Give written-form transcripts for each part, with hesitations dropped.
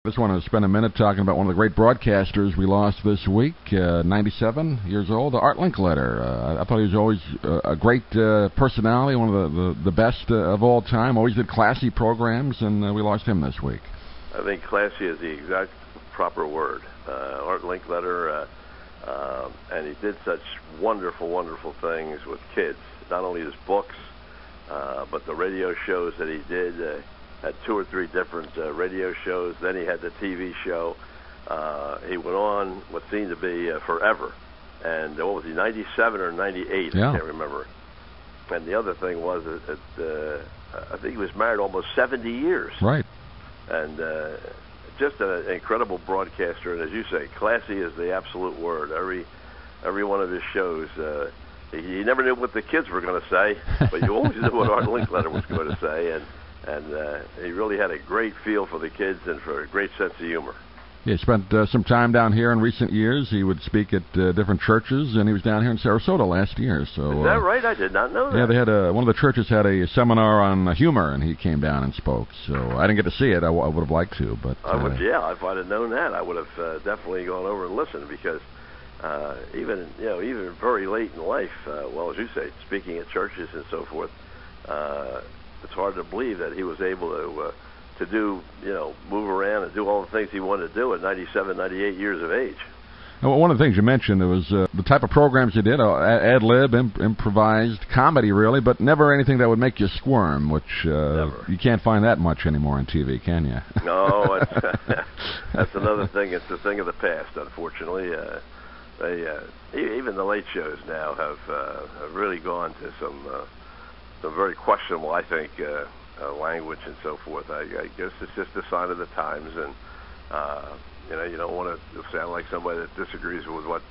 Just want to spend a minute talking about one of the great broadcasters we lost this week, 97 years old, Art Linkletter. I thought he was always a great personality, one of the best of all time. Always did classy programs, and we lost him this week. I think classy is the exact proper word. Art Linkletter, and he did such wonderful, wonderful things with kids. Not only his books, but the radio shows that he did. Had 2 or 3 different radio shows. Then he had the TV show. He went on what seemed to be forever. And what was he, 97 or 98? Yeah. I can't remember. And the other thing was that I think he was married almost 70 years. Right. And just an incredible broadcaster. And as you say, classy is the absolute word. Every one of his shows, you never knew what the kids were going to say, but you always knew what Art Linkletter was going to say. And he really had a great feel for the kids and for a great sense of humor. He spent some time down here in recent years. He would speak at different churches, and he was down here in Sarasota last year. So is that right? I did not know that. Yeah, they had one of the churches had a seminar on humor, and he came down and spoke. So I didn't get to see it. I would have liked to, but I would. Yeah, if I'd have known that, I would have definitely gone over and listened, because even very late in life, well, as you say, speaking at churches and so forth. It's hard to believe that he was able to do, move around and do all the things he wanted to do at 97, 98 years of age. Well, one of the things you mentioned, it was the type of programs he did, ad-lib, improvised, comedy really, but never anything that would make you squirm, which you can't find that much anymore on TV, can you? No, that's another thing. It's a thing of the past, unfortunately. Even the late shows now have really gone to some very questionable, I think, language and so forth. I guess it's just a sign of the times, and you don't want to sound like somebody that disagrees with what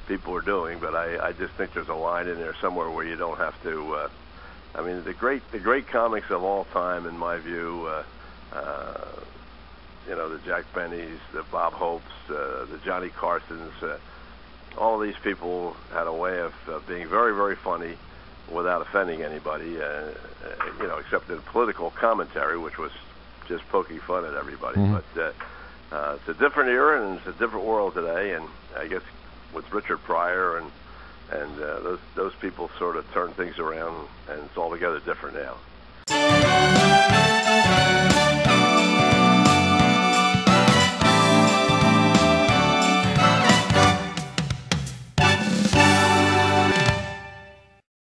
people are doing, but I just think there's a line in there somewhere where you don't have to. I mean, the great comics of all time, in my view, the Jack Bennys, the Bob Hopes, the Johnny Carsons, all these people had a way of being very, very funny without offending anybody, except in political commentary, which was just poking fun at everybody. Mm-hmm. But it's a different era, and it's a different world today. And I guess with Richard Pryor and those people sort of turned things around, and it's altogether different now.